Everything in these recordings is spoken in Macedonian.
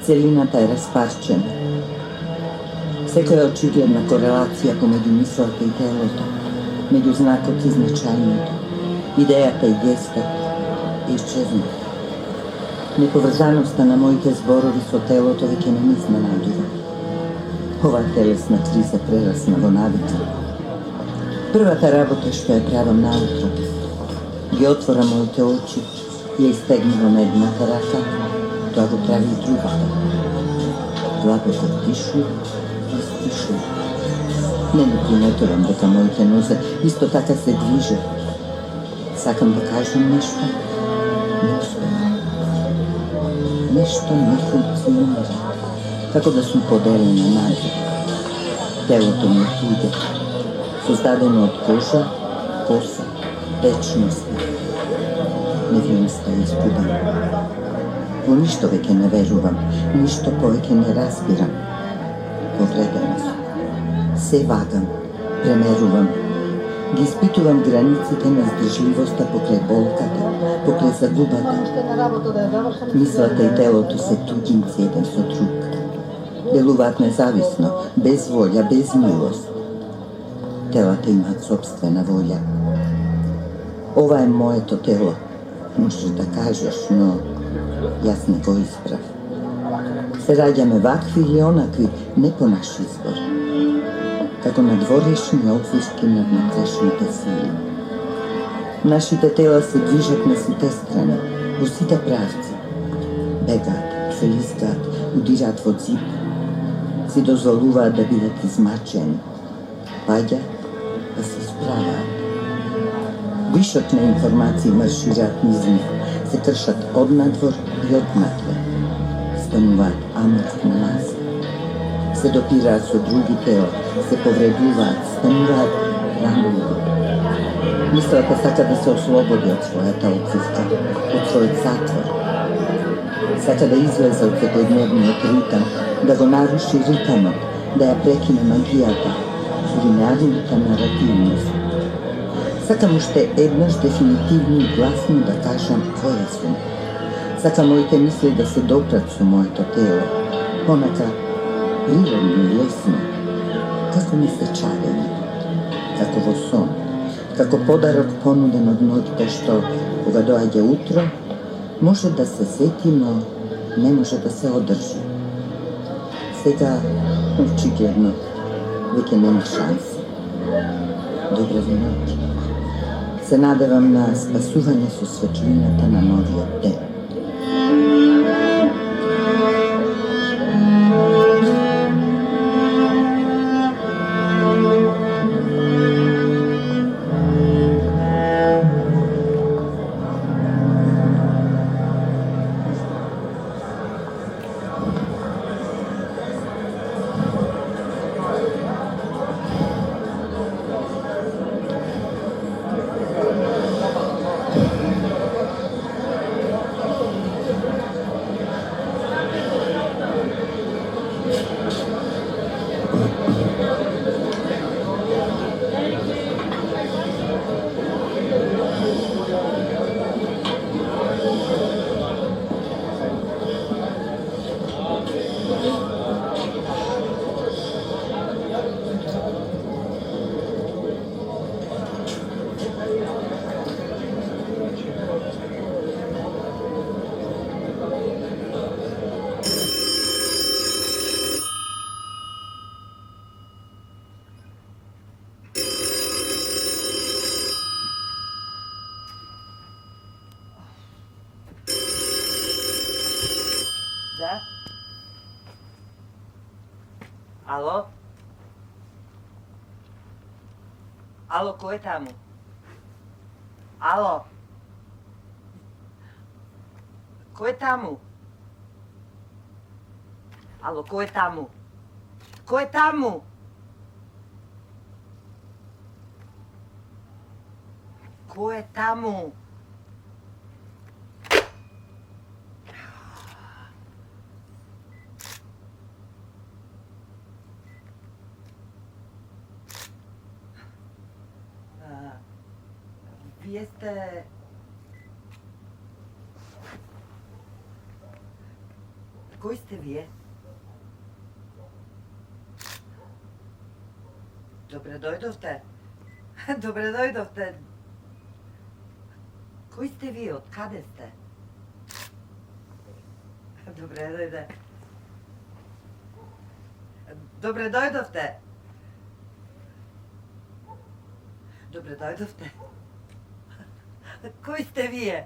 Целината е расparчена. Секоја очигледна корелација помеѓу мислата и телото, меѓу знакот и значајното, идејата и гестот, исчезнат. Неповрзаноста на моите зборови со телото веќе не ми изненадува. Оваа телесна криза прерасна во навика. Првата работа што ја правам наутро, ги отворам моите очи, ја истегнувам едната рака, тоа го прави и другата. Длабоко вдишувам и стишувам. Не ми приметувам дека моите нозе исто така се движат. Сакам да кажам нешто, не успевам. Нешто не функционира. Како да сум поделена најде. Телото ми е туѓе, создадено од кожа, коса, вечности. Невинста е изгубена. Во ништо веќе не верувам, ништо повеќе не разбирам. Повредена сум. Се вагам, премерувам. Ги испитувам границите на издржливоста покрај болката, покрај загубата. Мислата и телото се туѓинци еден со друг. Делуваат независно, без волја, без милост. Телата имаат собствена волја. Ова е моето тело, можеш да кажеш, но јас не го избрав. Се раѓаме вакви или онакви, не по наш избор. Како надворешни оквишки на внатрешните сили. Нашите тела се движат на сите страни, во сите правци. Бегаат, се лискаат, удираат во зид, си дозволуваат да бидат измачени. Паѓаат, да се справаат. Вишок на информации маршираат низ нив, се кршат однадвор и однатре. Стануваат аморфни маси. Се допираат со други тела, се повредуваат, стануваат ранливи. Мислата сака да се ослободи од својата оквивка, од својот затвор. Сака да излезе од секојдневниот ритам, да го наруши ритамот, да ја прекине магијата, линеарната наративност. Сакам уште еднаш дефинитивно и гласно да кажам која сум. Сакам моите мисли да се допрат со моето тело, онака природно и лесно, како ми се чарени, како во сон, како подарок понуден од ноќта што, кога доаѓа утро, може да се сети, но не може да се одржи. Сега, очигледно, веќе нема шанси. Добра ви ноќ. Се надевам на спасување со светлината на новиот ден. Да? Ало? Ало, кој е таму? Ало? Кој е таму? Ало, кој е таму? Кој е таму? Кој е таму? Вие сте... Кој сте вие? Добре дојдовте. Добре дојдовте. Кој сте вие? Од каде сте? Добре дојде. Добре дојдовте. Добре дојдовте. Кој сте вие?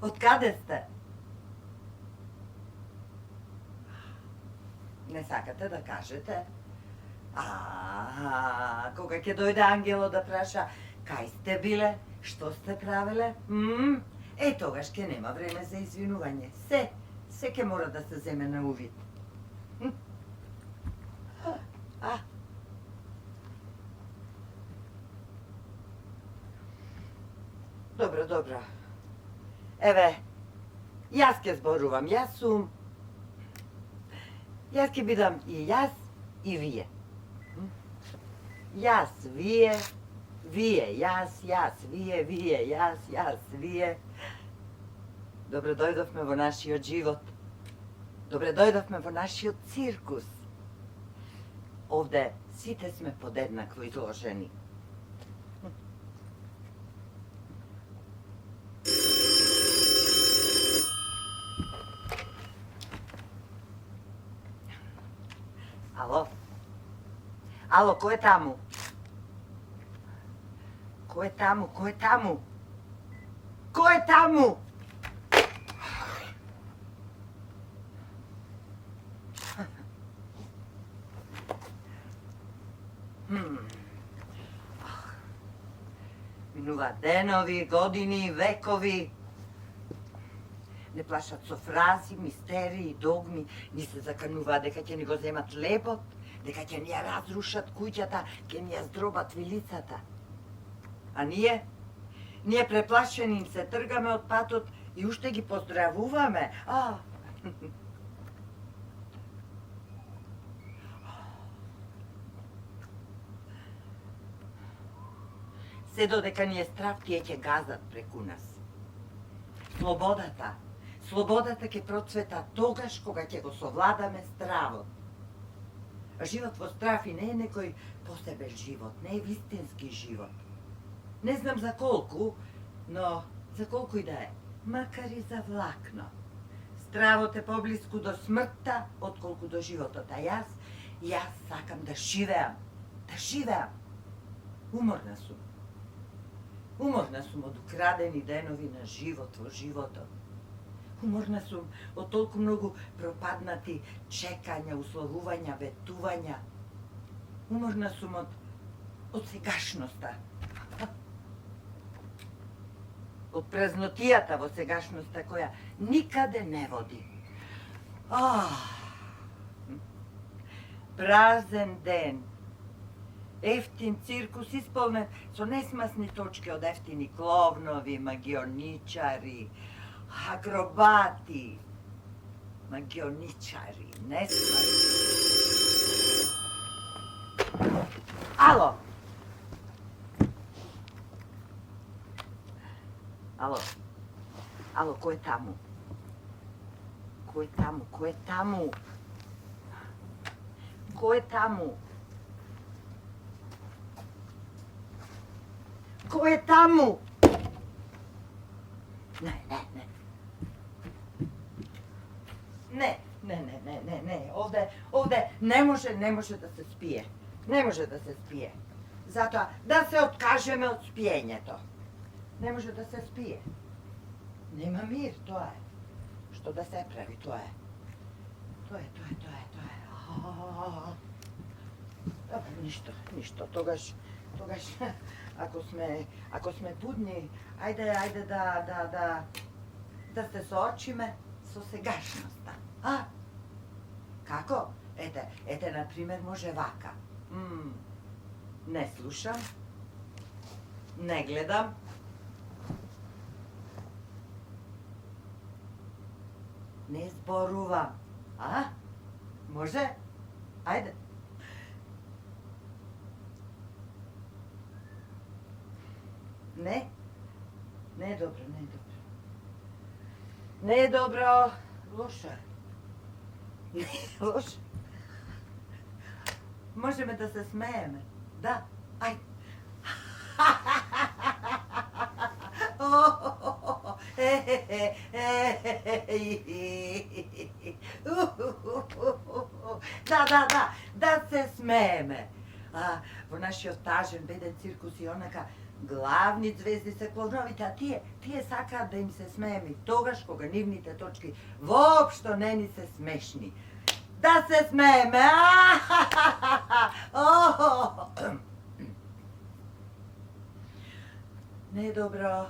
Од каде сте? Не сакате да кажете? Кога ќе дојде ангело да праша кај сте биле, што сте правеле? Тогаш ќе нема време за извинување. Се ќе мора да се земе на увид. Добро. Еве, јас ќе зборувам, јас ќе бидам и јас и вие. Јас, вие, јас, вие, јас, вие. Добре дојдовме во нашиот живот. Добре дојдовме во нашиот циркус. Овде сите сме подеднакво изложени. Ало, кој е таму? Кој е таму? Кој е таму? Минуваат денови, години, векови. Не плашат со фрази, мистерии, догми, ни се закануваат дека ќе ни го земат лебот, дека ќе ни ја разрушат куќата, ќе ни ја здробат вилицата. А ние преплашени им се тргаме од патот и уште ги поздравуваме. Се додека ни е страв, тие ќе газат преку нас. Слободата ќе процвета тогаш кога ќе го совладаме стравот. Живот во страфи не е некој посебен живот, не е вистински живот. Не знам за колку, но за колку и да е, макар и за влакно. Стравот е поблиску до смртта, отколку до животот, а јас сакам да живеам. Уморна сум од украдени денови на живот во животот. Уморна сум од толку многу пропаднати чекања, условувања, ветувања. Уморна сум од сегашноста. Од празнотијата во сегашноста која никаде не води. Празен ден. Ефтин циркус исполнет со несмасни точки од ефтини кловнови, магионичари, акробати, несмасни. Ало, кој е таму? Кој е таму? Не. Овде не може да се спие. Затоа да се откажеме од спиењето. Не може да се спие. Нема мир, тоа е. Што да се прави, тоа е. Тоа е. Ништо. Тогаш, ако сме будни, ајде да се соочиме со сегашноста. Како? Ете, например, може вака. Не слушам, не гледам, не зборувам. Може? Ајде. Не е добро. Не е добро, лошо е. Не е лошо. Можеме да се смееме. Да, ај. Да се смееме. Во нашиот тажен беден циркус и онака главни звезди се клоуновите, а тие сакаат да им се смееме и тогаш кога нивните точки воопшто не ни се смешни. Да се смееме. Не е добро,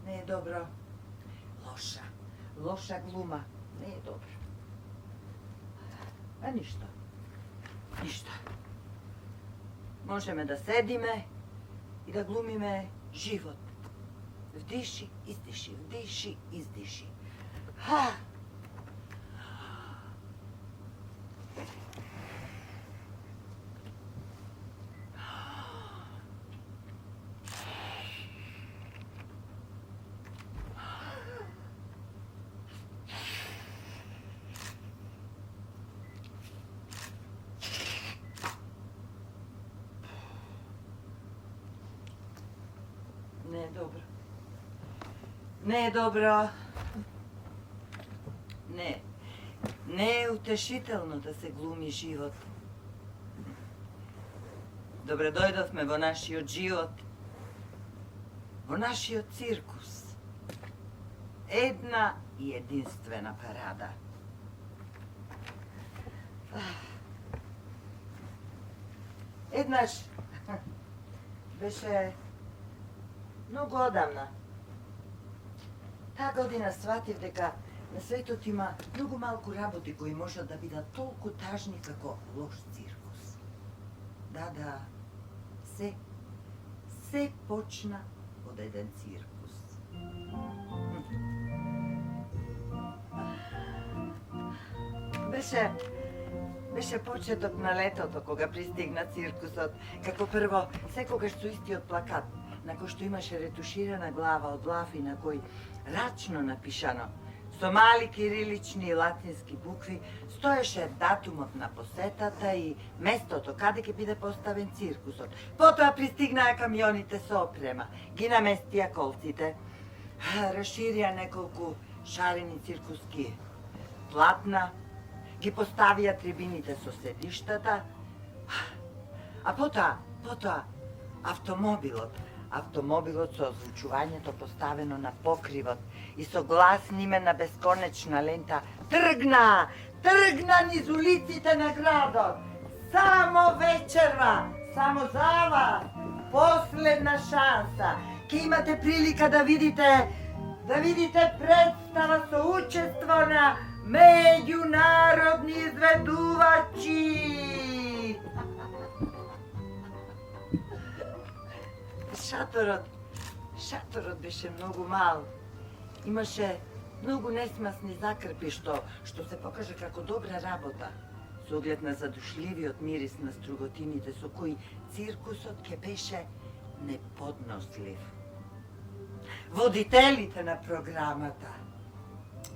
не е добро. Лоша глума. Не е добро. А ништо. Можеме да седиме и да глумиме живот. Вдиши, издиши. Не е добро. Не е утешително да се глуми живот. Добре дојдовме во нашиот живот, во нашиот циркус. Една и единствена парада. Еднаш беше многу одамна. Таа година сватив дека на светот има многу малку работи кои можат да бидат толку тажни како лош циркус. Да, се почна од еден циркус. Беше почеток на летото кога пристигна циркусот, како прво секогаш со истиот плакат, на кој што имаше ретуширана глава од лаф и на кој рачно напишано, со мали кирилични и латински букви, стоеше датумот на посетата и местото каде ќе биде поставен циркусот. Потоа пристигнаа камионите со опрема, ги наместија колците, расширија неколку шарени циркуски платна, ги поставија трибините со седиштата, а потоа автомобилот со озвучувањето поставено на покривот и со гласни име на бесконечна лента тргна низ улиците на градот. Само вечерва, само за вас, последна шанса. Ке имате прилика да видите представа со учество на меѓународни изведувачи. Шаторот беше многу мал. Имаше многу несмасни закрпи што се покаже како добра работа, со оглед на задушливиот мирис на струготините со кои циркусот ќе беше неподнослив. Водителите на програмата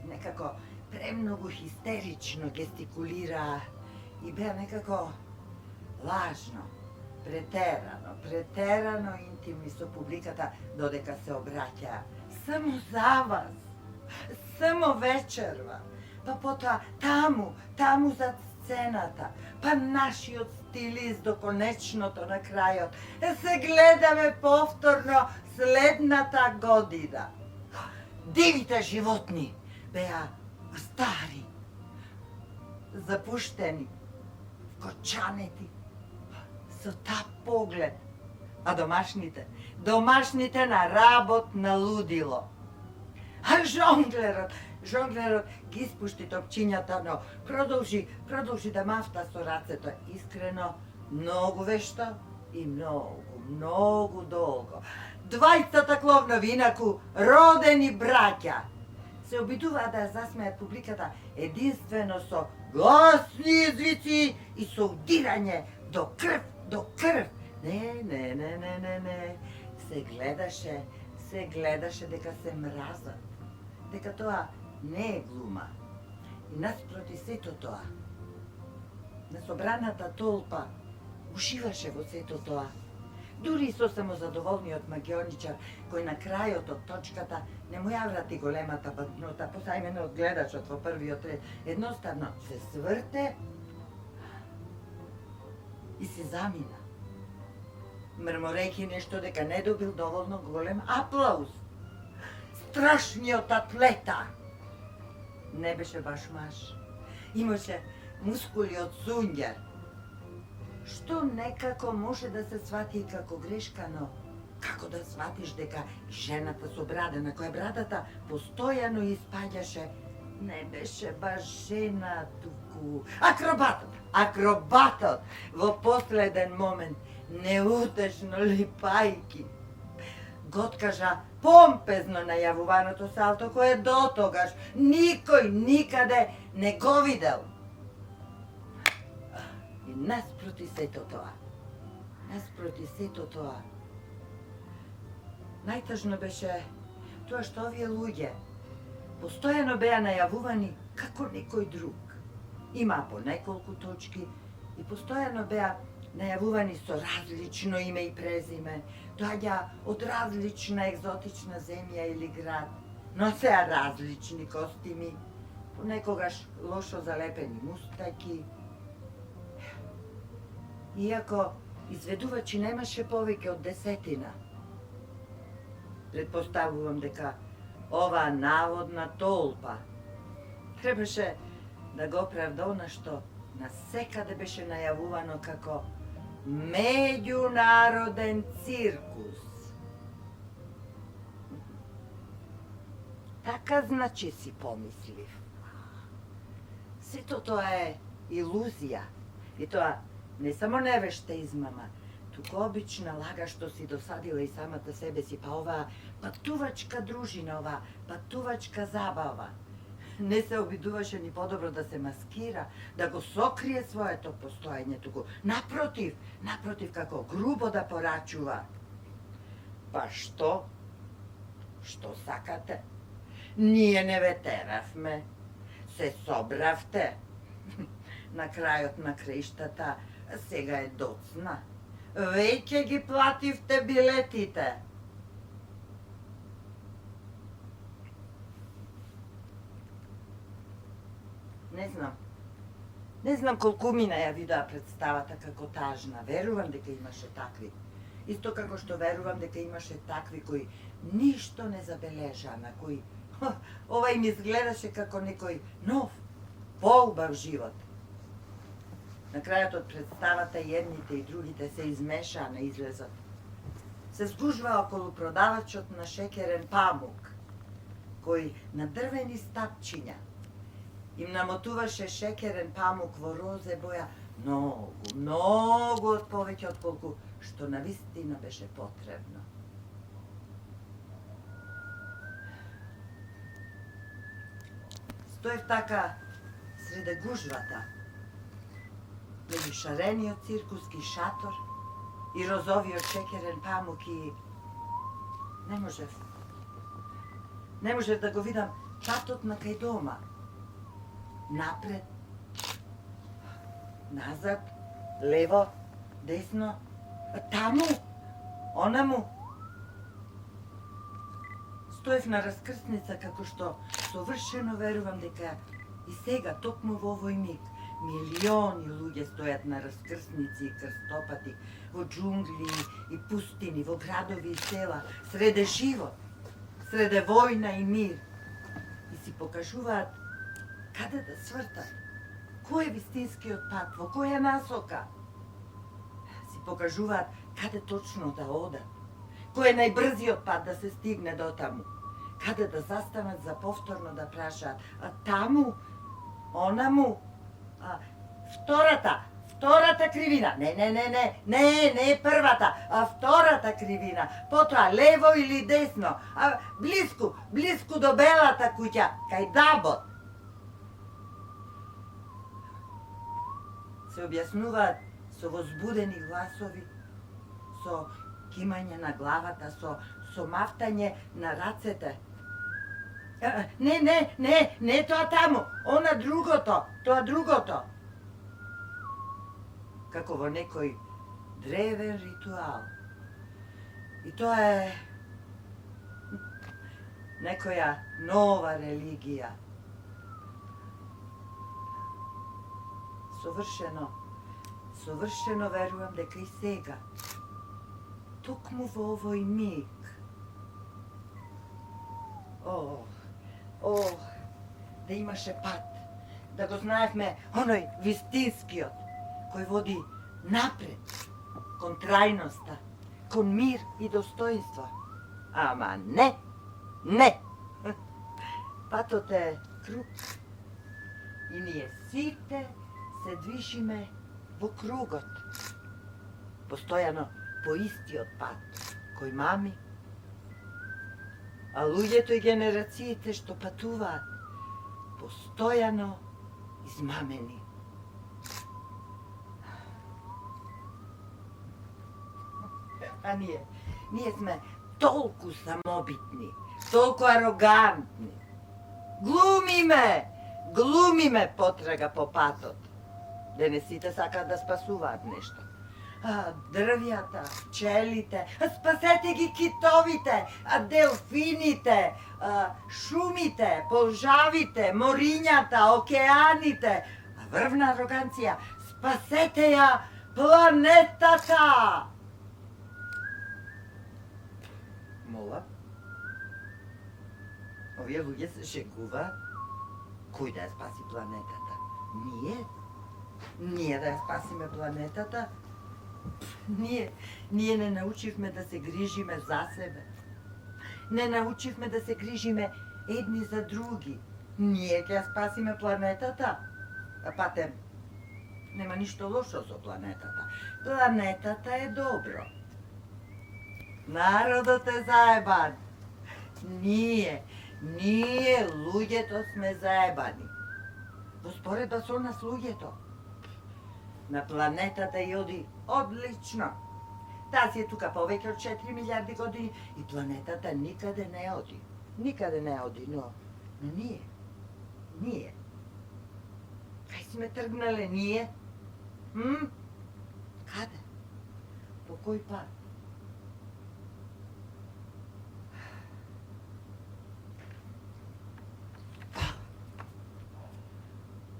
некако премногу хистерично гестикулираа и беа некако лажно, претерано интимни со публиката, додека се обраќаа. Само за вас, само вечерва, па потоа таму зад сцената, па нашиот стилист до конечното на крајот. Се гледаме повторно следната година. Дивите животни беа стари, запуштени, вкочанети, со тап поглед, а домашните на работ на лудило. А жонглерот ги испушти топчињата, но продолжи да мафта со рацето, искрено, многу вешто и многу долго. Двајцата кловнови, инаку родени браќа, се обидуваа да ја засмеат публиката единствено со гласни извици и со удирање до крв. Не. Се гледаше дека се мразат, дека тоа не е глума. И наспроти сето тоа, на собраната толпа уживаше во сето тоа. Дури и со самозадоволниот магионичар, кој на крајот од точката не му ја врати големата банкнота, посајмено од гледачот во првиот ред, едноставно се сврте и се замина, мрморејќи нешто дека не добил доволно голем аплауз. Страшниот атлета не беше баш маж. Имаше мускули од сунѓер, што некако може да се свати и како грешка, но како да сватиш дека и жената со брада, на која брадата постојано испаѓаше, не беше баш жена, туку акробатот. Акробатот во последен момент, неутешно липајки, го откажа помпезно најавуваното салто, кое до тогаш никој никаде не го видел. И наспроти сето тоа, најтажно беше тоа што овие луѓе постојано беа најавувани како некој друг. Има по неколку точки и постојано беа најавувани со различно име и презиме, доаѓа од различна екзотична земја или град, носеа различни костими, понекогаш лошо залепени мустаки. Иако изведувачи немаше повеќе од 10, предпоставувам дека оваа наводна толпа требаше да го оправда она што насекаде беше најавувано како меѓународен циркус. Така значи си помислив. Сето тоа е илузија. И тоа не само невешта измама, туку обична лага што си досадила и самата себе си, па оваа патувачка дружина, оваа патувачка забава. Не се обидуваше ни подобро да се маскира, да го сокрие своето постоење, туку напротив, како грубо да порачува. Па што? Што сакате? Ние не ве теравме, се собравте. На крајот на краиштата сега е доцна. Веќе ги плативте билетите. Не знам колку мина ја видоа представата како тажна. Верувам дека имаше такви. Исто како што верувам дека имаше такви кои ништо не забележаа, на кои ова им изгледаше како некој нов, поубав живот. На крајот од представата едните и другите се измешаа на излезот. Се згужва околу продавачот на шекерен памук, кој на дрвени стапчиња им намотуваше шекерен памук во розе боја многу од повеќе од колку што навистина беше потребно. Стоев така среде гужвата, меѓу шарениот циркуски шатор и розовиот шекерен памук и не можев да го видам патот на кај дома. Напред, назад, лево, десно, таму, онаму. Стоев на раскрсница како што совршено верувам дека и сега, токму во овој миг, милиони луѓе стојат на раскрсници и крстопати, во џунгли и пустини, во градови и села, среде живот, среде војна и мир. И си покажуваат каде да свртат, кој е вистинскиот пат, во која насока. Си покажуваат каде точно да одат, кој е најбрзиот пат да се стигне до таму, каде да застанат за повторно да прашаат, а таму, онаму, втората кривина, не првата, а втората кривина, потоа лево или десно, а близко до белата куќа, кај Дабот. Се објаснуваат со возбудени гласови, со кимање на главата, со мафтање на рацете. Ne тоа таму, она другото, тоа другото. Како во некој древен ритуал. И тоа е некоја нова религија. Совршено верувам дека и сега, токму во овој миг, да имаше пат, да го знаевме оној вистинскиот, кој води напред, кон трајноста, кон мир и достоинство. Ама не! Патот е круг и ние сите се движиме во кругот, постојано по истиот пат, кој мами, а луѓето и генерациите што патуваат, постојано измамени. А ние сме толку самобитни, толку арогантни. Глумиме потрага по патот. Денесите сакаат да спасуваат нешто. Дрвјата, пчелите, спасете ги китовите, делфините, шумите, полжавите, морињата, океаните. Врвна ароганција, спасете ја планетата! Мола? Овие луѓе се шегуваат. Кој да ја спаси планетата? Ние да ја спасиме планетата? Ние не научивме да се грижиме за себе. Не научивме да се грижиме едни за други. Ние ќе ја спасиме планетата? Патем, нема ништо лошо со планетата. Планетата е добро. Народот е заебан. Ние, луѓето сме заебани. Во споредба со нас луѓето. На планетата ја оди одлично. Таа си е тука повеќе од 4 милиарди години и планетата никаде не оди. Но ние. Кај сме тргнале ние? Каде? По кој пат?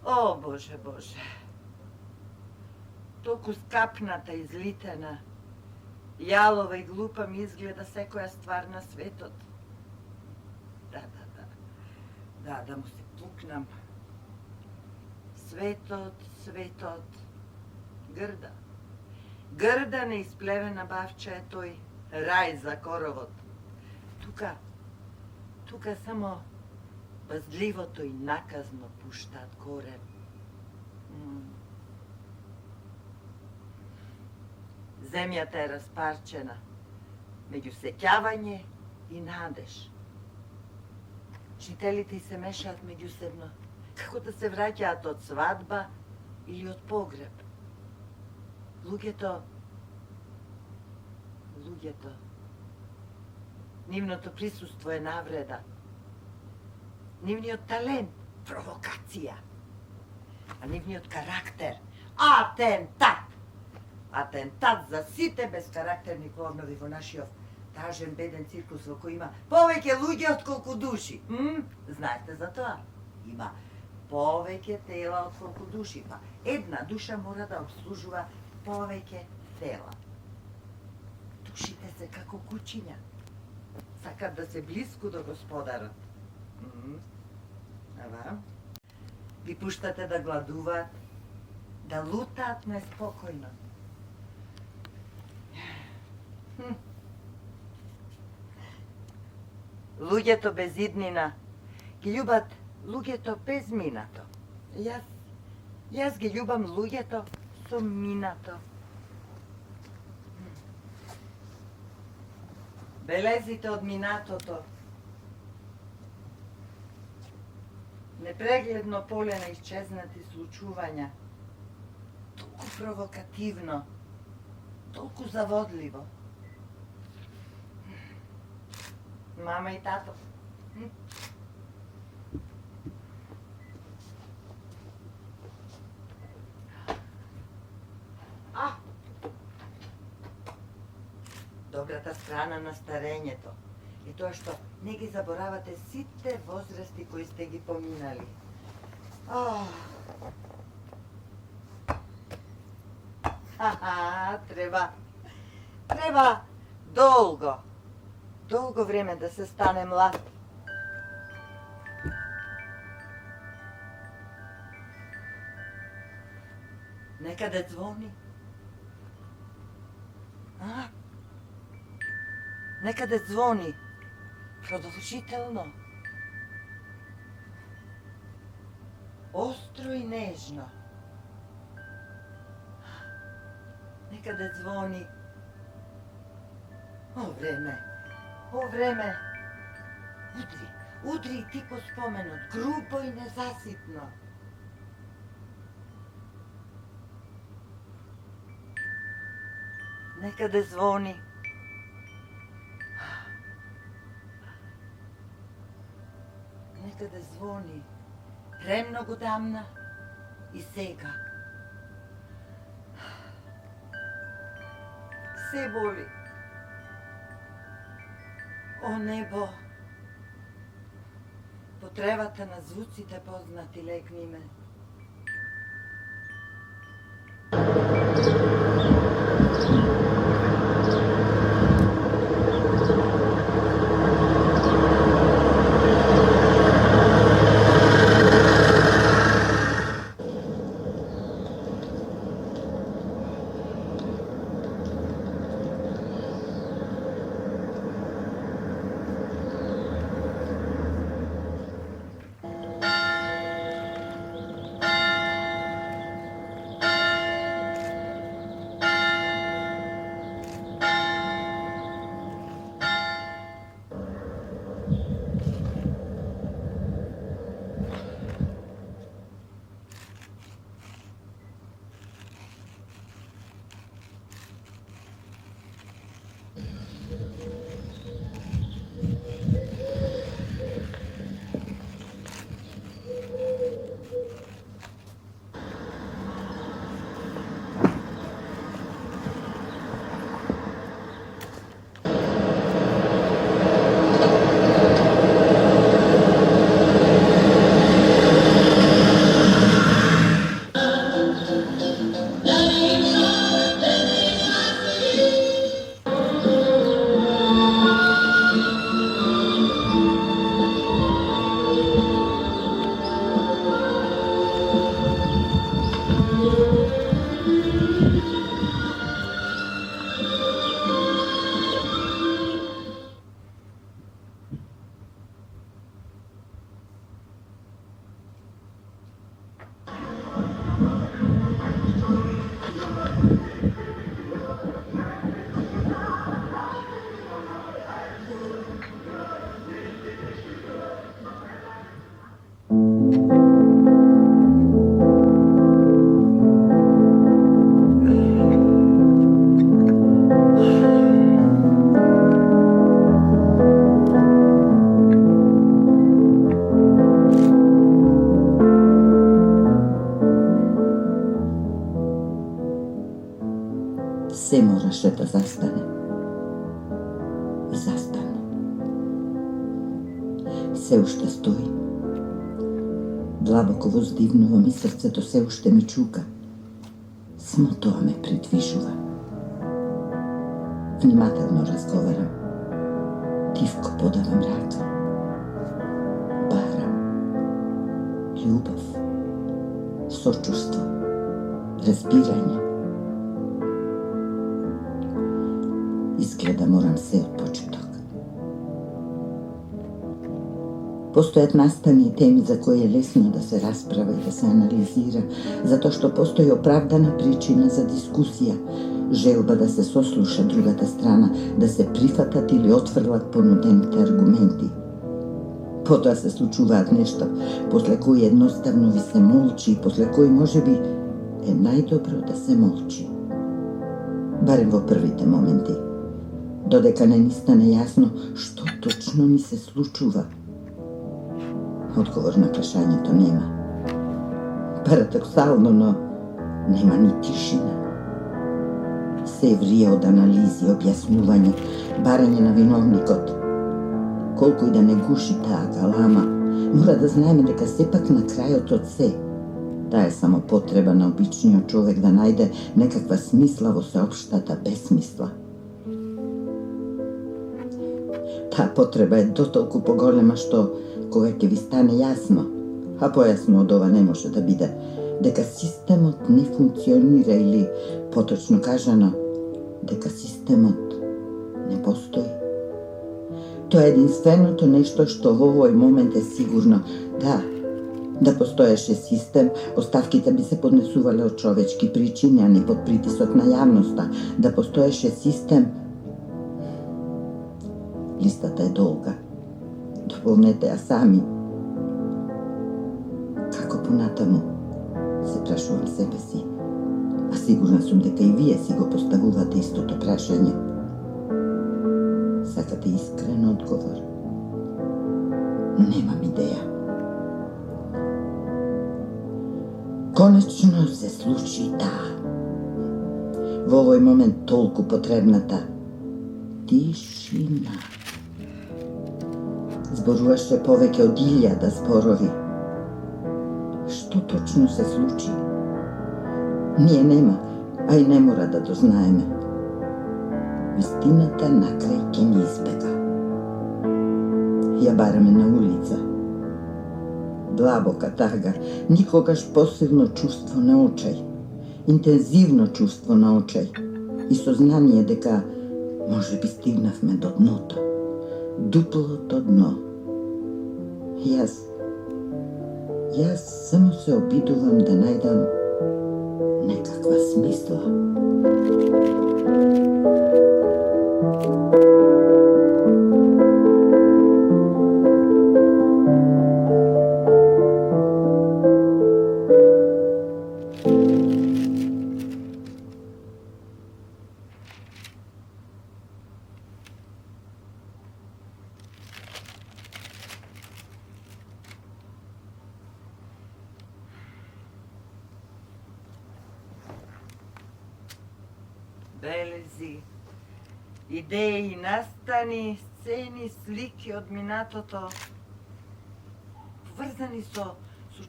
О, Боже! Толку скапната, излитена, јалова и глупа ми изгледа секоја ствар на светот. Да му се пукнам. Светот, грда неисплевена бавча е тој рај за коровот. Тука само базливото и наказно пуштаат корен. Земјата е распарчена меѓу сеќавање и надеж. Жителите се мешаат меѓусебно, како да се враќаат од свадба или од погреб. Луѓето, нивното присуство е навреда. Нивниот талент, провокација. А нивниот карактер, атентат за сите безкарактерни клоунови во нашиот тажен беден циркус во кој има повеќе луѓе од колку души. Знаете за тоа? Има повеќе тела од колку души, па една душа мора да обслужува повеќе тела. Душите се како кучиња. Сакат да се блиску до господарот. Ава, ги пуштате да гладуваат, да лутаат неспокојно. Луѓето без иднина ги љубат луѓето без минато. Јас ги љубам луѓето со минато. Белезите од минатото. Непрегледно поле на исчезнати случувања. Толку провокативно, толку заводливо. Мама и тато, добрата страна на старењето е тоа што не ги заборавате сите возрасти кои сте ги поминали. Треба долго време да се стане млад. Некаде звони. Некаде звони. Продолжително. Остро и нежно. Некаде звони. О, време. Удри и ти по споменот, грубо и незаситно. Некаде звони. Некаде звони. Премногу дамна и сега. Се боли. О небо, потребата на звуците познати лекни ме. Се мораше да застане. И застана. Се уште стои. Длабоко воздигнувам и срцето се уште ми чука. Само тоа ме придвижува. Внимателно разговарам. Тивко подавам рака. Барам. Љубов. Сочувство. Разбирање. Изгледа морам се од почеток. Постојат настани и теми за кои е лесно да се расправа и да се анализира, затоа што постои оправдана причина за дискусија, желба да се сослуша другата страна, да се прифатат или отфрлат понудените аргументи. Потоа се случуваат нешто, после кои едноставно ви се молчи и после кои можеби е најдобро да се молчи. Барем во првите моменти, додека не ни стане јасно што точно ни се случува. Одговор на прашањето нема. Парадоксално, но нема ни тишина. се врие од анализи, објаснување, барање на виновникот. Колку и да не гуши таа галама, мора да знаеме дека сепак на крајот од се, таа е само потреба на обичниот човек да најде некаква смисла во сеопштата бесмисла. Таа потреба е дотолку поголема што, кога ќе ви стане јасно, а појасно од ова не може да биде, дека системот не функционира или, поточно кажано, дека системот не постои. Тоа е единственото нешто што во овој момент е сигурно. Да постоеше систем, оставките би се поднесувале од човечки причини, а не под притисок на јавноста. Да постоеше систем... Листата е долга. Дополнете ја сами. Како понатаму? Се прашувам себе си. А сигурна сум дека и вие си го поставувате истото прашање. Сакате искрен одговор? Немам идеја. Конечно се случи таа. Во овој момент толку потребната тишина. Зборуваше повеќе од 1000 зборови. Што точно се случи? Ние нема, а и не мора да дознаеме. Вистината накрај ќе ни избега. Ја бараме на улица. Длабока тага, никогаш посилно чувство на очај, интензивно чувство на очај и сознание дека може би стигнавме до дното, дуплото дно. Јас само се обидувам да најдам некаква смисла. Белези, идеи, настани, сцени, слики од минатото, поврзани со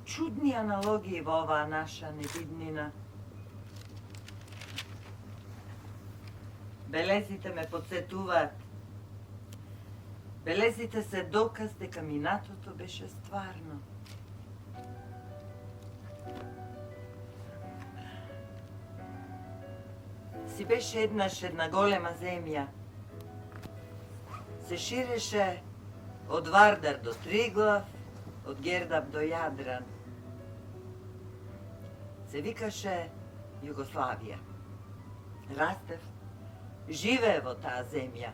чудни аналогии во оваа наша невиднина. Белезите ме подсетуваат. Белезите се доказ дека минатото беше стварно. Си беше еднаш една голема земја. Се ширеше од Вардар до Триглав, од Гердап до Јадран. Се викаше Југославија. Растев, живее во таа земја.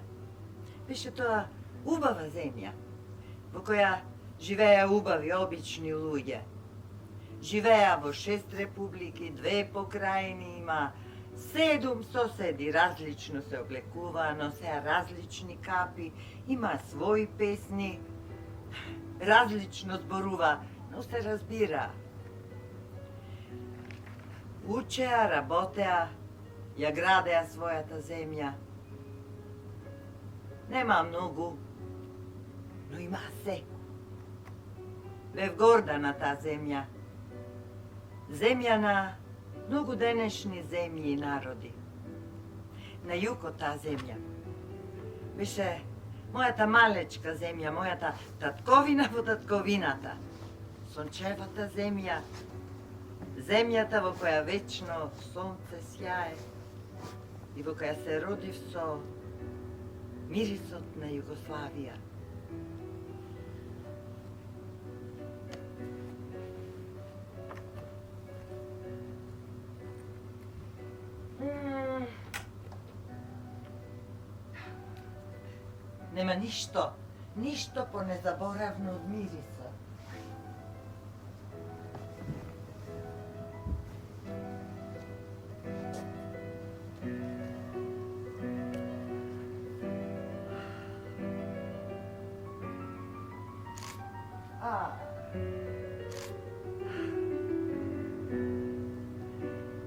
Беше тоа убава земја, во која живееа убави, обични луѓе. Живееа во 6 републики, 2 покрајни, има 7 соседи, различно се облекуваа, носеа различни капи, има своји песни, различно зборува, но се разбира. Учеа, работеа, ја градеа својата земја. Нема многу, но има се. Бев горда на таа земја. Земја на многу денешни земји и народи. На југ од таа земја беше мојата малечка земја, мојата татковина во татковината. Сончевата земја, земјата во која вечно сонце сјае и во која се родив со мирисот на Југославија. Нема ништо понезаборавно од мириса.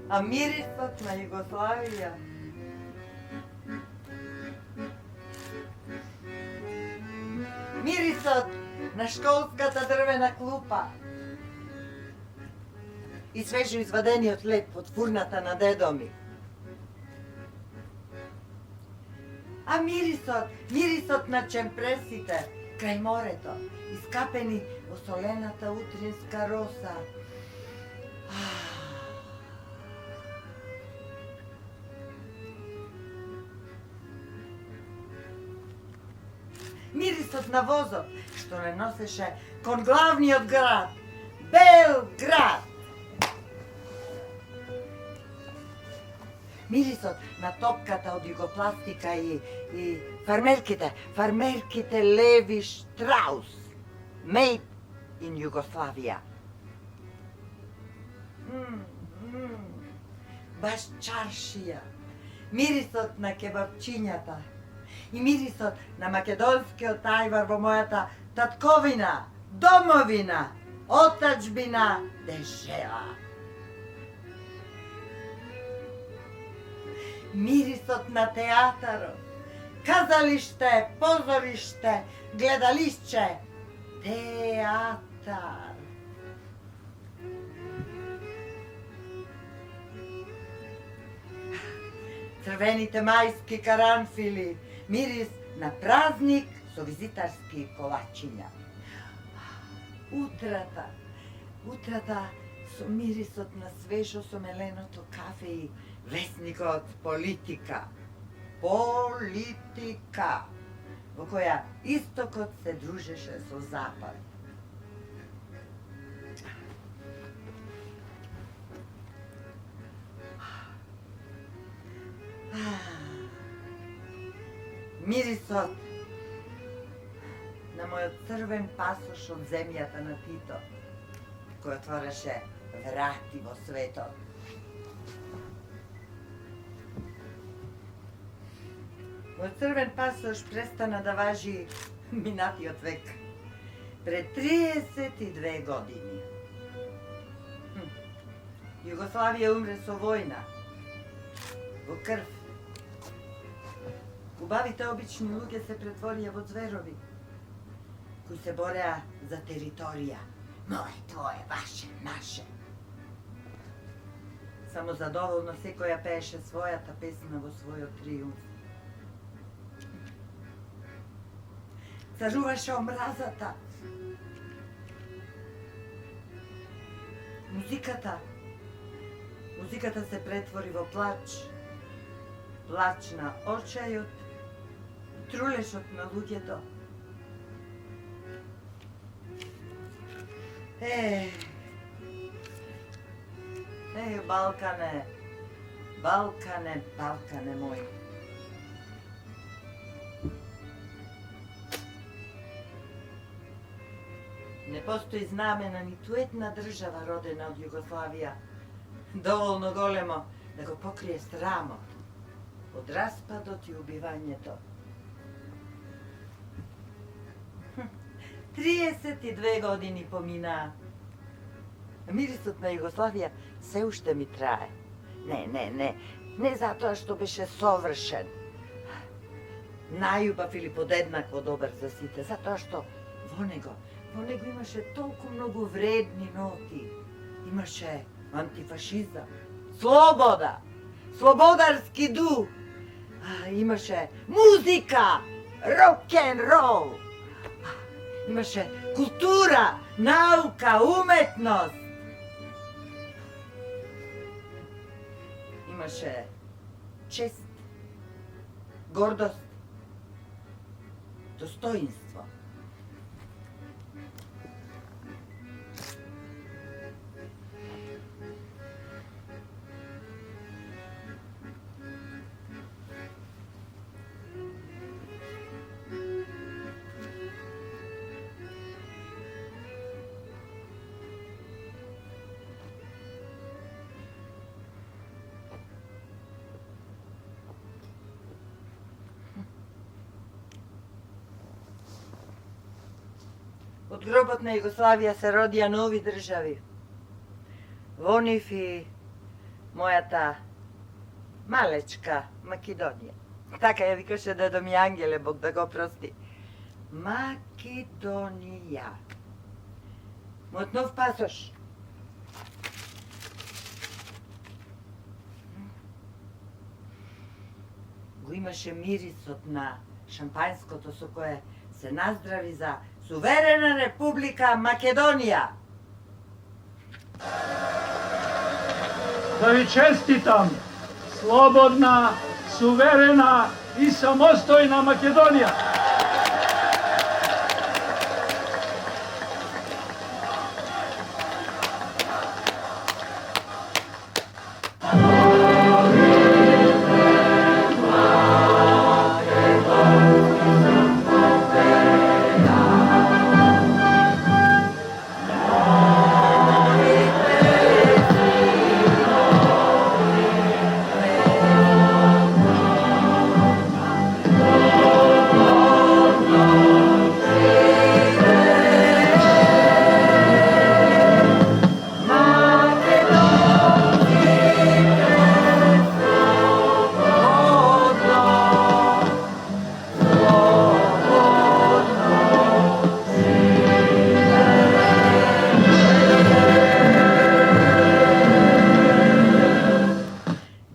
А мирисот на Југославија Мирисот на школската дрвена клупа и свежо извадениот леп од фурната на дедо ми. А мирисот на чемпресите крај морето, искапени во солената утринска роса. Мирисот на возот, што не носеше кон главниот град, Белград. Мирисот на топката од југопластика и фармерките Леви Штраус, made in Југославија. Баш чаршија, мирисот на кебапчињата и мирисот на македонскиот ајвар во мојата татковина, домовина, отачбина, дежела. Мирисот на театарот, казалиште, позориште, гледалишче, театар. Црвените мајски каранфили, мирис на празник со визитарски колачиња. Утрата со мирисот на свежо сомеленото кафе и весникот Политика. Политика, во која истокот се дружеше со запад. Мирисот на мојот црвен пасош од земјата на Тито, кој отвореше врати во светот. Мојот црвен пасош престана да важи минатиот век, пред 32 години. Југославија умре со војна, во крв. Убавите обични луѓе се претворија во зверови, кои се бореа за територија. Моје, твое, ваше, наше. Само задоволно секоја пееше својата песна во својот триумф. Царуваше омразата. Музиката се претвори во плач. Плач на очајот, трулешот на луѓето. Балкане мој. Не постои знамена ниту една држава родена од Југославија, доволно големо да го покрие срамот од распадот и убивањето. 32 години поминаа. Мирисот на Југославија се уште ми трае. Не затоа што беше совршен, најубав или подеднакво добар за сите, затоа што во него имаше толку многу вредни ноти. Имаше антифашизам, слобода, слободарски дух. Имаше музика, рок-н-рол. Имаше култура, наука, уметност. Имаше чест, гордост, достоинство. Од гробот на Југославија се родија нови држави. Во нив и мојата малечка Македонија. Така ја викаше дедо ми Ангеле, Бог да го прости. Македонија. Мојот нов пасош. Го имаше мирисот на шампајнското со кое се наздрави за суверена република Македонија. Да ви честитам, слободна, суверена и самостојна Македонија.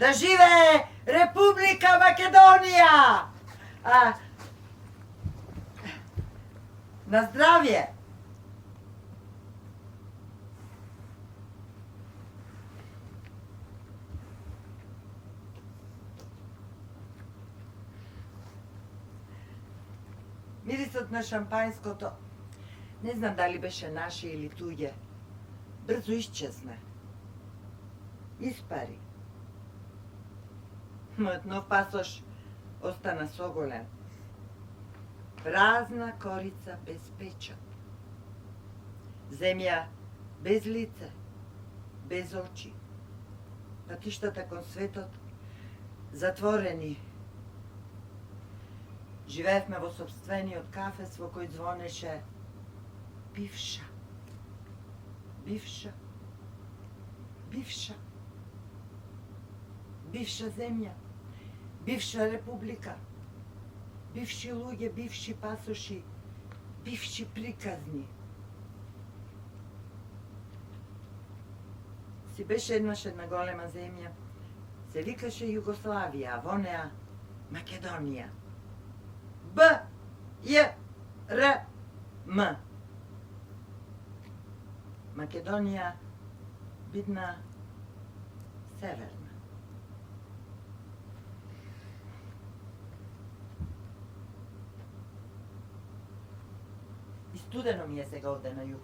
Да живее Република Македонија! На здравје! Мирисот на шампајнското, не знам дали беше наше или туѓе, брзо исчезна. Испари. Мојот нов пасош остана соголен. Празна корица без печат. Земја без лице, без очи. Патиштата кон светот затворени. Живеевме во сопствениот кафес во кој звонеше бивша. Бивша. Бивша. Бивша земја. Бивша република. Бивши луѓе, бивши пасоши, бивши приказни. Си беше еднаш една голема земја. Се викаше Југославија, а во неа Македонија. Б-Ј-Р-М. Македонија бидна северна. И студено ми е сега овде на југ.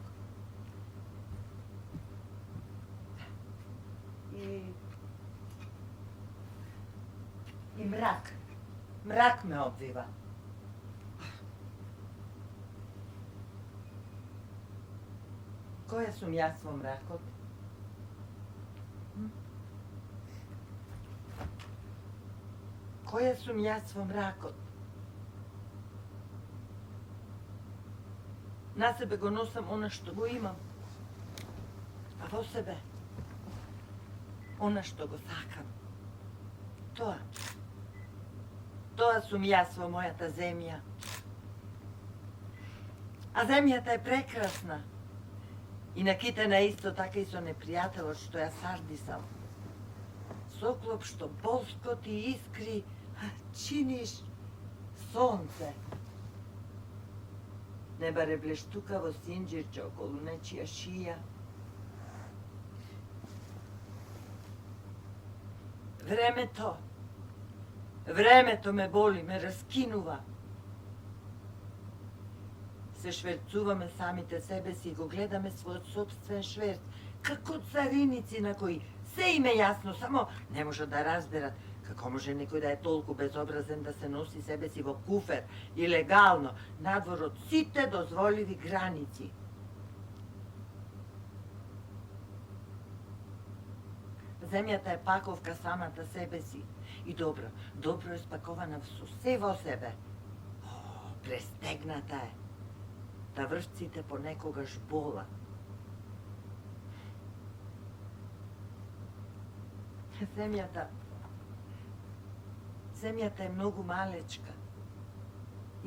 И мрак. Мрак ме обвива. Која сум јас во мракот? Која сум јас во мракот? На себе го носам она што го имам, а во себе она што го сакам. Тоа сум јас во мојата земја. А земјата е прекрасна. И накитена исто така и со непријателот што ја сардисам. Соклоп што болскоти и искри, чиниш сонце. Не баре блештукаво синџирче околу нечија шија. Времето ме боли, ме раскинува. Се шверцуваме самите себе си и го гледаме својот собствен шверц, како цариници на кои се им е јасно, само не може да разберат како може некој да е толку безобразен да се носи себе си во куфер, илегално, надвор од сите дозволиви граници. Земјата е паковка самата себе си. И добро е спакована со се во себе. Престегната е. Да врвците понекогаш бола. Земјата е многу малечка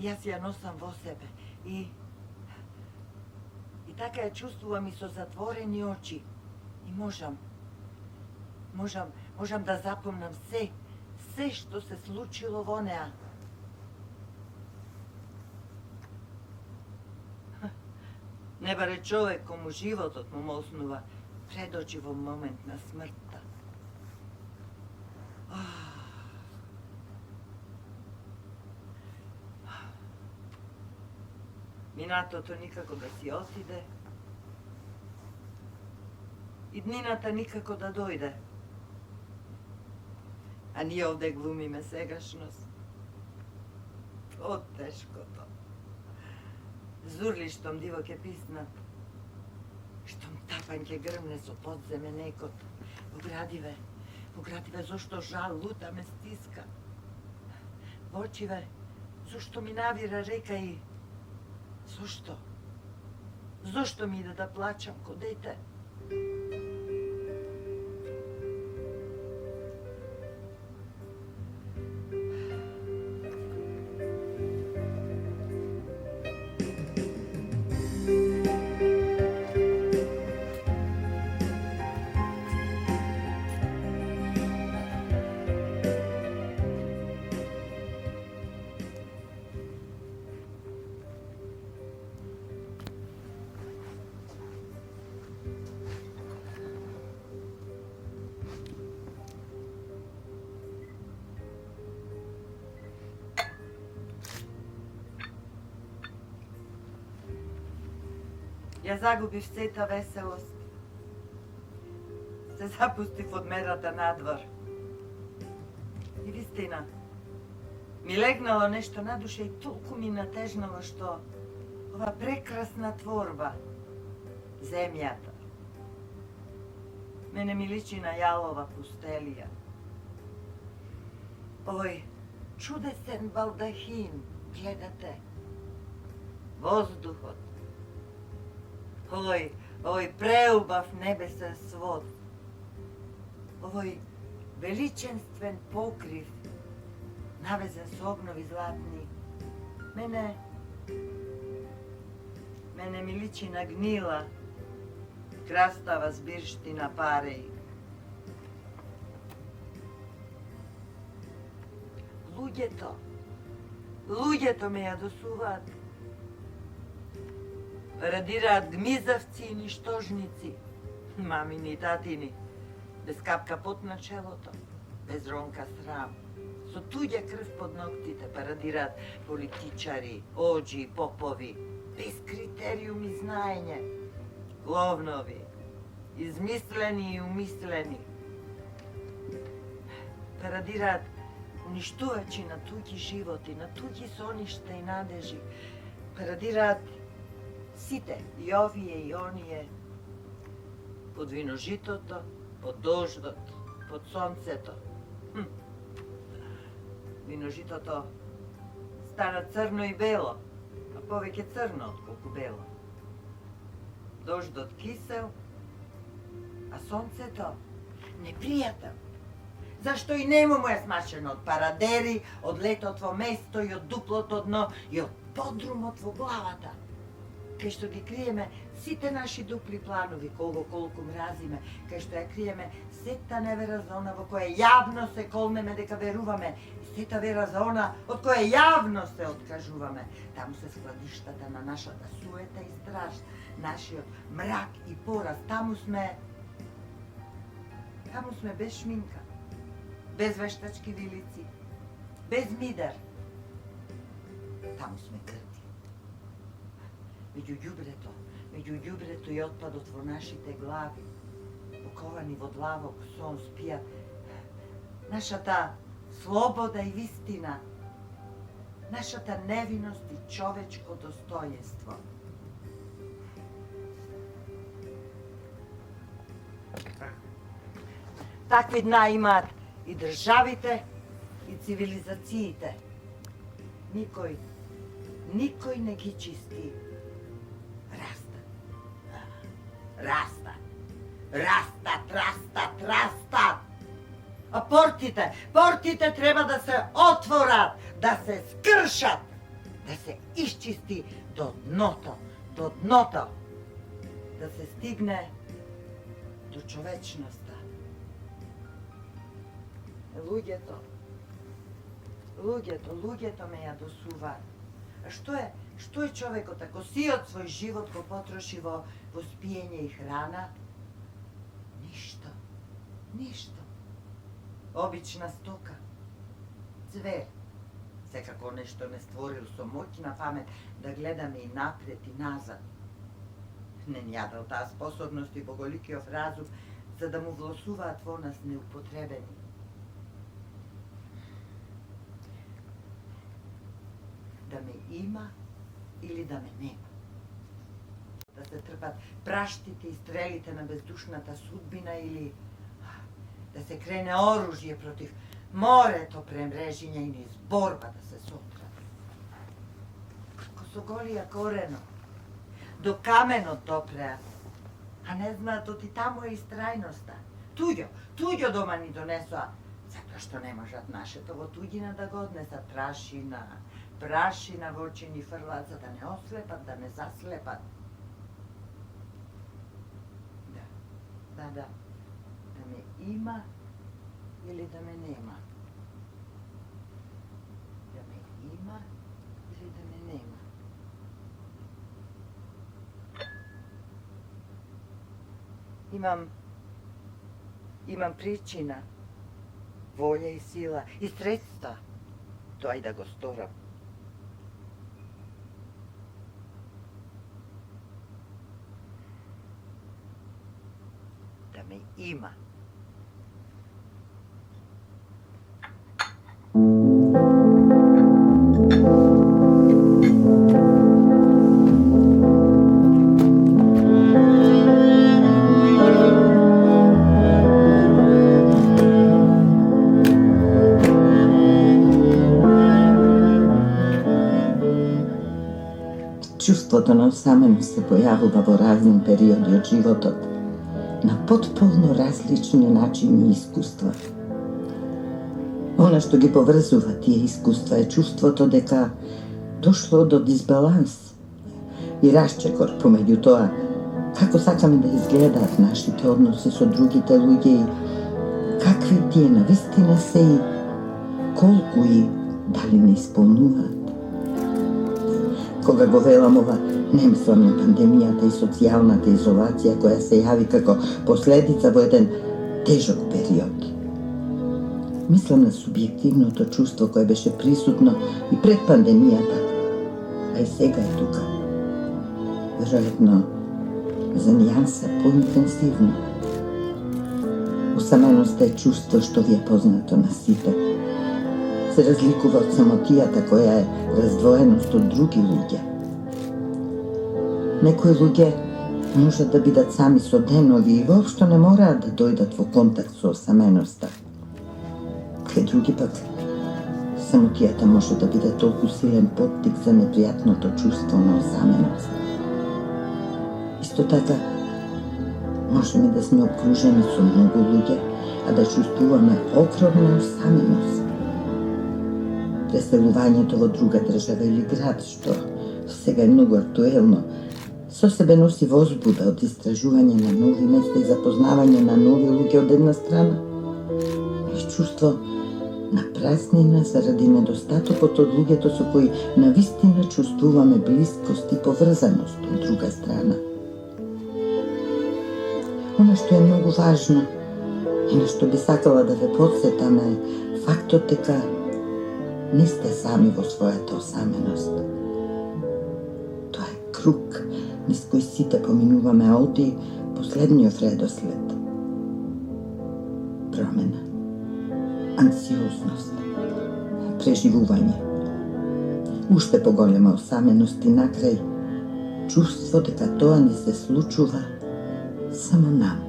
Jaz ja nosam vo sebe. I така ја чувствувам и со затворени очи. И можам да запомнам се што се случило во неа. Не баре човек кому животот му оснува пред очи во момент на смртта. Минатото никако да си отиде и днината никако да дојде. А ние овде глумиме сегашност. О, тешкото. Зурли штом диво ке писнат, штом тапан ке грмне со подземе некот. Во градиве, зошто жал лута ме стиска. Во очиве, зошто ми навира река и зошто? Зошто ми иде да плачам ко дете? Ја загубив сета веселост. Се запустив од мерата надвор. И вистина, ми легнало нешто на душа и толку ми натежнало што ова прекрасна творба, земјата, мене ми личи на јалова пустелија. Овој чудесен балдахин, гледате, воздухот, овој преубав небесен свод, овој величенствен покрив, навезен со огнови златни, мене ми личи на гнила, крастава збирштина пареи. Луѓето ме јадосуваат. Радираат гмизавци и ништожници, мамини и татини, без капка пот на челото, без ронка срам, со туѓа крв под ноктите парадираат политичари, оџи, попови, без критериум и знаење, гловнови, измислени и умислени. Парадираат уништувачи на туѓи животи, на туѓи соништа и надежи, парадираат сите, и овие и оние, под виножитото, под дождот, под сонцето. Виножитото стана црно и бело, а повеќе црно отколку бело. Дождот кисел, а сонцето непријател. Зашто и нему му е смачено од парадери, од летот во место и од дуплото дно и од подрумот во главата. Кај што ги криеме сите наши дупли планови, колку мразиме, кај што ја криеме сета невера за она во која јавно се колнеме дека веруваме, и сета вера за она од која јавно се откажуваме. Таму се складиштата на нашата суета и страш, нашиот мрак и пораз. Таму сме без шминка, без вештачки вилици, без мидер. Таму сме грди. Меѓу ѓубрето и отпадот во нашите глави, оковани во длавок сон спија нашата слобода и вистина, нашата невиност и човечко достојенство. Такви дна имаат и државите, и цивилизациите. Никој не ги чисти. Растат. А портите треба да се отворат, да се скршат. da se iščisti do dnota, da se stigne do čovečnosti. Luѓето ме ја досува. Што е човекот ако сиот свој живот го потроши во спиење и храна? Ништо. Обична стока. Звер. Секако нешто не створил со моќна памет да гледаме и напред и назад. Не ни ја дал таа способност и боголикиот разум за да му власуваат во нас неупотребени. Да ме има или да ме нема. Да се трпат праштите и стрелите на бездушната судбина или да се крене оружје против морето премрежиња и низ борба да се сотра. Како со голија корено, до каменот допреа, а не знаат оти таму е истрајноста. Туѓо дома ни донесоа, затоа што не можат нашето во туѓина да го однесат прашина во очи ни фрлат, за да не ослепат, да не заслепат. Да ме има или да ме нема. Да ме има или да ме нема. Имам причина, волја и сила и средства тоа и да го сторам. Да ме има. Чувството на осаменост се појавува во разни периоди од животот, на потполно различни начини и искуства. Она што ги поврзува тие искуства е чувството дека дошло до дисбаланс и расчекор помеѓу тоа како сакаме да изгледаат нашите односи со другите луѓе и какви тие навистина се и колку и дали не исполнуваат. Кога го велам ова, не мислам на пандемијата и социјалната изолација која се јави како последица во еден тежок период. Мислам на субјективното чувство кое беше присутно и пред пандемијата, а и сега е тука. Веројатно за нијанса поинтензивно. Усаменоста е чувство што ви е познато на сите. Се разликува од самотијата која е раздвоеност од други луѓе. Некои луѓе можат да бидат сами со денови и воопшто не мораат да дојдат во контакт со осаменоста. Кај други пак, самотијата може да биде толку силен поттик за непријатното чувство на осаменост. Исто така, можеме да сме обкружени со многу луѓе, а да чувствуваме огромна осаменост. Преселувањето во друга држава или град, што сега е многу актуелно, со себе носи возбуда од истражување на нови места и запознавање на нови луѓе од една страна, и чувство на празнина заради недостатокот од луѓето со кои навистина чувствуваме блискост и поврзаност од друга страна. Она што е многу важно и на што би сакала да ве подсетам е фактот дека не сте сами во својата осаменост. Тоа е круг низ кој сите поминуваме, а оди последниот редослед. Промена, анксиозност, преживување, уште поголема осаменост и накрај чувство дека тоа ни се случува само нам.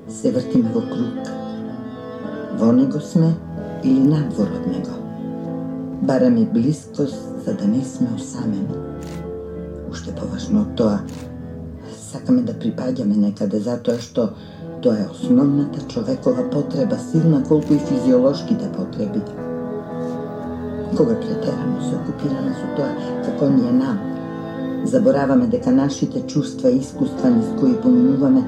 Се вртиме во круг. Во него сме или надвор од него. Бараме блискост за да не сме осамени. Уште поважно од тоа, сакаме да припаѓаме некаде затоа што тоа е основната човекова потреба, силна колку и физиолошките потреби. Кога претерано се окупираме со тоа како ние нам. Забораваме дека нашите чувства и искуства низ кои поминуваме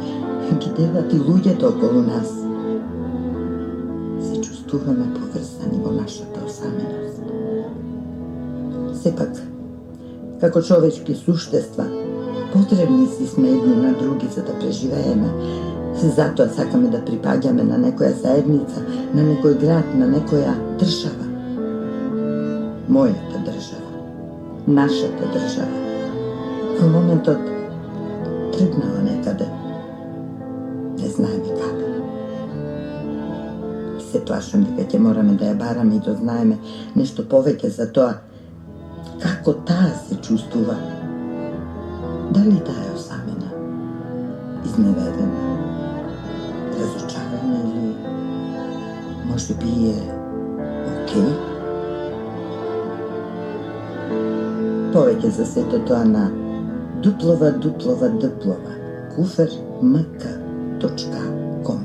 ги делат и луѓето околу нас. Се чувствуваме поврзани во нашата осаменост. Сепак, како човечки суштества, потребни си сме едни на други за да преживееме. Затоа сакаме да припаѓаме на некоја заедница, на некој град, на некоја држава. Мојата држава, нашата држава, во моментот тргнала некаде, не знаеме каде. Се плашам дека ќе мораме да ја бараме и да знаеме нешто повеќе за тоа како таа се чувствува. Дали таа е осамена, изневерена, разочарана или може би е окей? Повеќе за сето тоа на www.kufermk.com.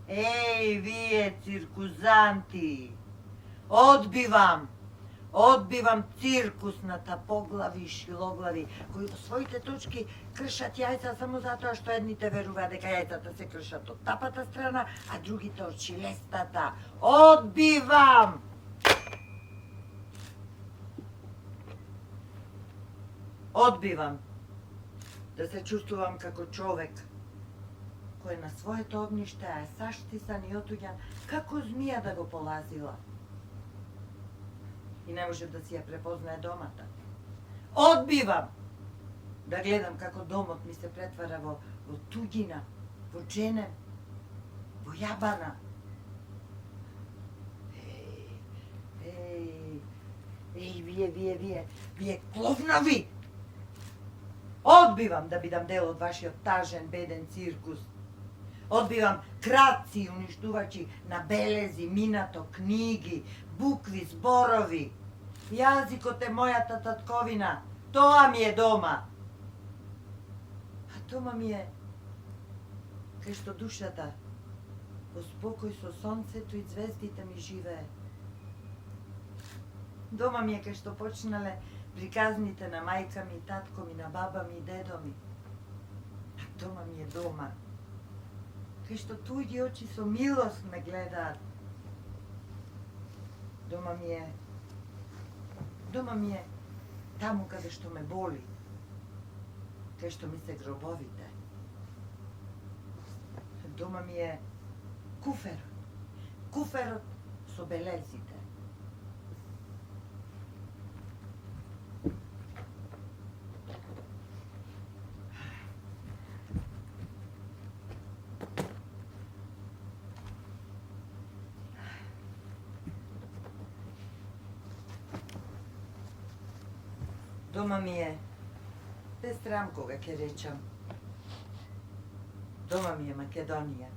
Еј, вие циркузанти! Одбивам циркусната поглави и шилоглави, кои во своите точки кршат јајца само затоа што едните веруваат дека јајцата се кршат од тапата страна, а другите од шилестата. Одбивам! Одбивам да се чувствувам како човек кој на своето огниште е саштисан и отуѓан како змија да го полазила. И не може да си ја препознае домата. Одбивам да гледам како домот ми се претвара во туѓина, во дженем, во јабана. Вие кловнави! Одбивам да бидам дел од вашиот тажен, беден циркус. Одбивам крадци и уништувачи на белези, минато, книги, букви, зборови. Јазикот е мојата татковина. Тоа ми е дома. А дома ми е кај што душата во спокој со сонцето и звездите ми живее. Дома ми е кај што почнале приказните на мајка ми, татко ми, на баба ми и дедо ми. А дома ми е дома. Кај што туѓи очи со милост ме гледаат. Дома ми е таму каде што ме боли. Кај што ми се гробовите. Дома ми е куферот со белезите. Дома ми е без срам кога ќе речам. Дома ми е Македонија.